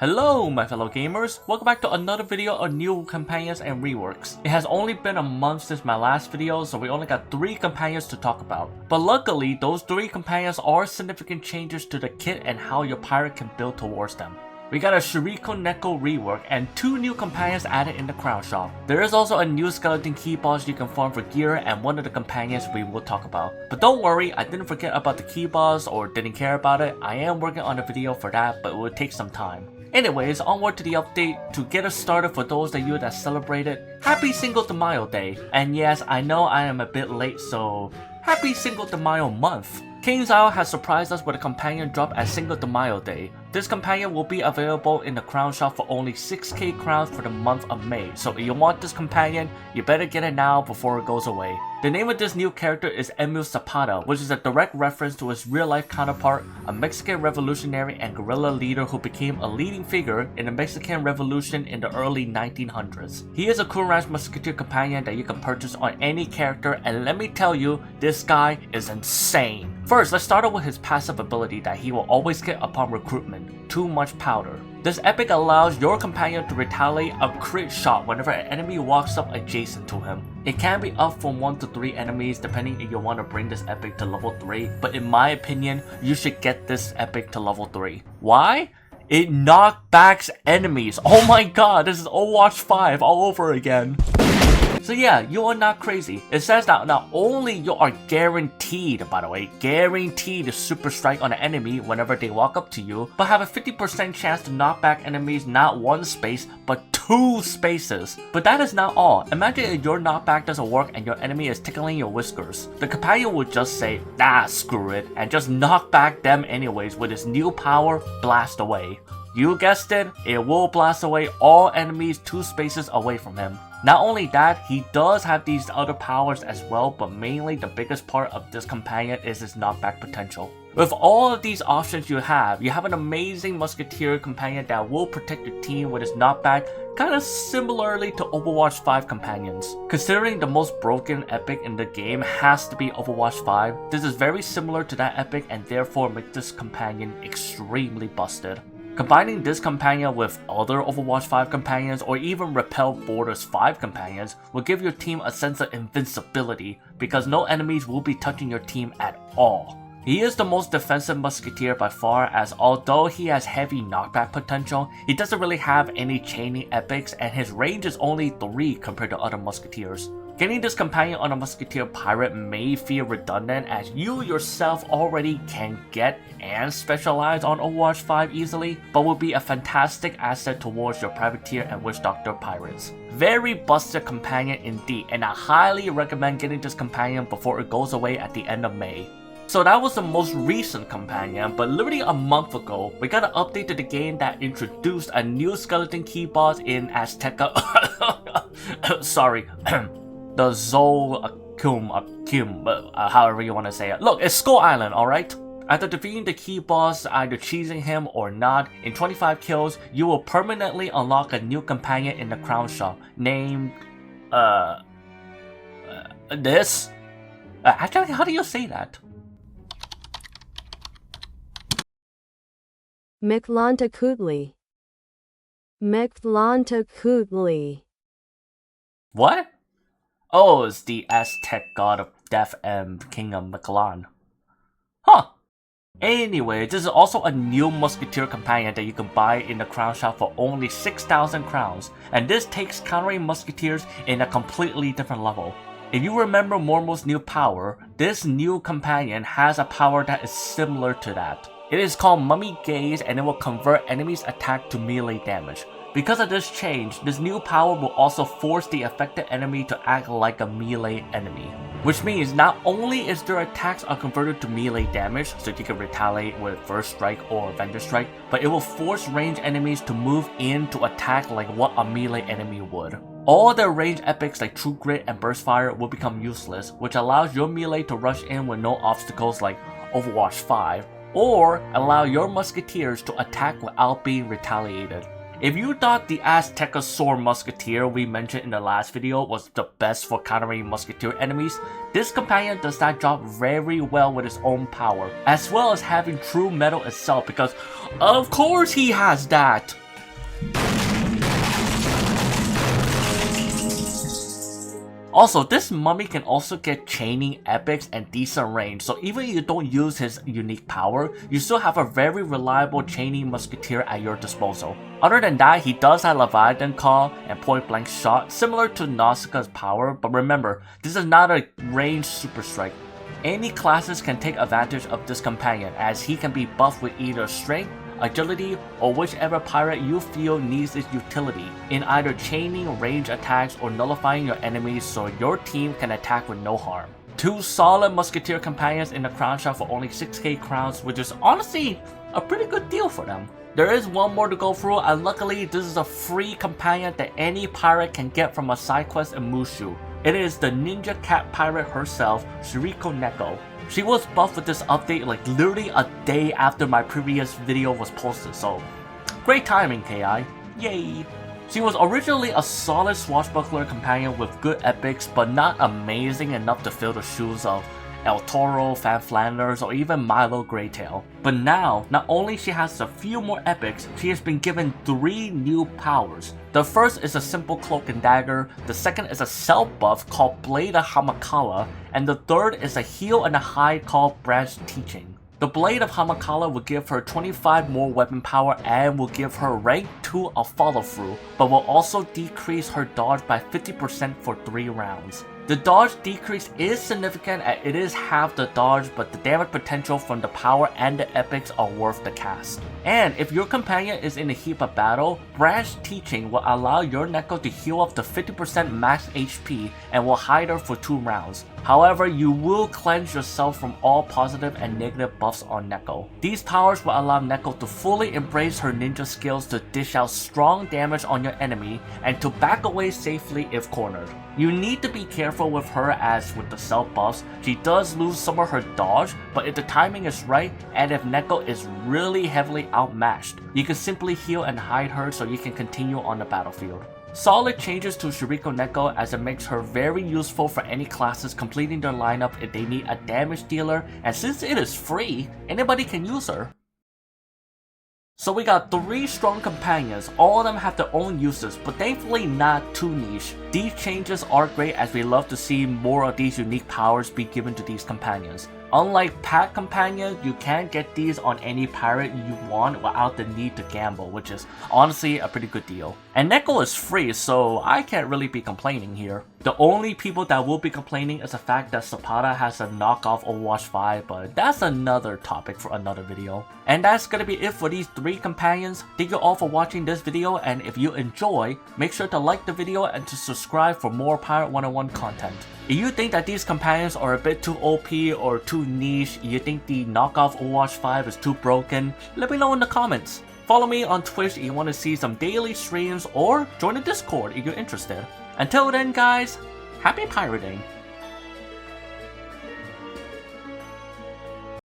Hello my fellow gamers, welcome back to another video on new companions and reworks. It has only been a month since my last video, so we only got 3 companions to talk about. But luckily, those 3 companions are significant changes to the kit and how your pirate can build towards them. We got a Shiruko Neko rework and 2 new companions added in the crown shop. There is also a new skeleton key boss you can farm for gear and one of the companions we will talk about. But don't worry, I didn't forget about the key boss or didn't care about it. I am working on a video for that, but it will take some time. Anyways, onward to the update. To get us started, for those of you that celebrated, happy Cinco de Mayo day. And yes, I know I am a bit late, so happy Cinco de Mayo month. King's Isle has surprised us with a companion drop at Cinco de Mayo day. This companion will be available in the crown shop for only 6k crowns for the month of May, so if you want this companion, you better get it now before it goes away. The name of this new character is Emil Zapata, which is a direct reference to his real-life counterpart, a Mexican revolutionary and guerrilla leader who became a leading figure in the Mexican Revolution in the early 1900s. He is a Cool Ranch Musketeer companion that you can purchase on any character, and let me tell you, this guy is insane. First, let's start off with his passive ability that he will always get upon recruitment, Too Much Powder. This epic allows your companion to retaliate a crit shot whenever an enemy walks up adjacent to him. It can be up from 1 to 3 enemies depending if you want to bring this epic to level 3, but in my opinion, you should get this epic to level 3. Why? It knockbacks enemies. Oh my god, this is Overwatch 5 all over again. So yeah, you are not crazy. It says that not only you are guaranteed, by the way, guaranteed to super strike on an enemy whenever they walk up to you, but have a 50% chance to knock back enemies not 1 space, but 2 spaces. But that is not all. Imagine if your knockback doesn't work and your enemy is tickling your whiskers. The companion would just say, nah, screw it, and just knock back them anyways with his new power, Blast Away. You guessed it, it will blast away all enemies 2 spaces away from him. Not only that, he does have these other powers as well, but mainly the biggest part of this companion is his knockback potential. With all of these options you have an amazing musketeer companion that will protect your team with his knockback, kinda similarly to Overwatch 5 companions. Considering the most broken epic in the game has to be Overwatch 5, this is very similar to that epic and therefore makes this companion extremely busted. Combining this companion with other Overwatch 5 companions or even Repel Borders 5 companions will give your team a sense of invincibility because no enemies will be touching your team at all. He is the most defensive musketeer by far, as although he has heavy knockback potential, he doesn't really have any chaining epics and his range is only 3 compared to other musketeers. Getting this companion on a musketeer pirate may feel redundant as you yourself already can get and specialize on Overwatch 5 easily, but will be a fantastic asset towards your privateer and witch doctor pirates. Very busted companion indeed, and I highly recommend getting this companion before it goes away at the end of May. So that was the most recent companion, but literally a month ago, we got an update to the game that introduced a new skeleton key boss in Azteca. Sorry. The Akim, however you want to say it. Look, it's Skull Island, alright? After defeating the key boss, either cheesing him or not, in 25 kills, you will permanently unlock a new companion in the crown shop, named, this? Actually, how do you say that? Mictlantecuhtli. Mictlantecuhtli. What? Oh, it's the Aztec god of death and king of Mictlan. Huh. Anyway, this is also a new musketeer companion that you can buy in the crown shop for only 6,000 crowns, and this takes countering musketeers in a completely different level. If you remember Mormo's new power, this new companion has a power that is similar to that. It is called Mummy Gaze and it will convert enemies' attack to melee damage. Because of this change, this new power will also force the affected enemy to act like a melee enemy. Which means not only is their attacks are converted to melee damage, so you can retaliate with First Strike or Avenger Strike, but it will force ranged enemies to move in to attack like what a melee enemy would. All their ranged epics like True Grit and Burst Fire will become useless, which allows your melee to rush in with no obstacles like Overwatch 5, or allow your musketeers to attack without being retaliated. If you thought the Aztecosaur Musketeer we mentioned in the last video was the best for countering Musketeer enemies, this companion does that job very well with his own power, as well as having true metal itself because of course he has that! Also, this mummy can also get chaining epics and decent range, so even if you don't use his unique power, you still have a very reliable chaining musketeer at your disposal. Other than that, he does have Leviathan Call and point blank shot, similar to Nausicaa's power, but remember, this is not a ranged super strike. Any classes can take advantage of this companion, as he can be buffed with either strength, agility, or whichever pirate you feel needs its utility in either chaining range attacks or nullifying your enemies so your team can attack with no harm. 2 solid musketeer companions in the crown shop for only 6k crowns, which is honestly a pretty good deal for them. There is one more to go through, and luckily this is a free companion that any pirate can get from a side quest in Mushu. It is the ninja cat pirate herself, Shiruko Neko. She was buffed with this update like literally a day after my previous video was posted, so great timing, KI. Yay! She was originally a solid swashbuckler companion with good epics, but not amazing enough to fill the shoes of El Toro, Fan Flanders, or even Milo Greytail. But now, not only she has a few more epics, she has been given 3 new powers. The first is a simple cloak and dagger, the second is a self buff called Blade of Hamakala, and the third is a heal and a hide called Branch Teaching. The Blade of Hamakala will give her 25 more weapon power and will give her rank 2 of follow through, but will also decrease her dodge by 50% for 3 rounds. The dodge decrease is significant as it is half the dodge, but the damage potential from the power and the epics are worth the cast. And if your companion is in a heat of battle, Branch Teaching will allow your Neko to heal up to 50% max HP and will hide her for 2 rounds. However, you will cleanse yourself from all positive and negative buffs on Neko. These powers will allow Neko to fully embrace her ninja skills to dish out strong damage on your enemy and to back away safely if cornered. You need to be careful with her as with the self buffs, she does lose some of her dodge, but if the timing is right and if Neko is really heavily outmatched, you can simply heal and hide her so you can continue on the battlefield. Solid changes to Shiruko Neko as it makes her very useful for any classes completing their lineup if they need a damage dealer, and since it is free, anybody can use her. So we got 3 strong companions, all of them have their own uses, but thankfully not too niche. These changes are great as we love to see more of these unique powers be given to these companions. Unlike pack companions, you can get these on any pirate you want without the need to gamble, which is honestly a pretty good deal. And Neko is free, so I can't really be complaining here. The only people that will be complaining is the fact that Zapata has a knockoff Overwatch 5, but that's another topic for another video. And that's gonna be it for these 3 companions. Thank you all for watching this video, and if you enjoy, make sure to like the video and to subscribe for more Pirate101 content. If you think that these companions are a bit too OP or too niche, you think the knockoff Overwatch 5 is too broken, let me know in the comments. Follow me on Twitch if you want to see some daily streams, or join the Discord if you're interested. Until then guys, happy pirating!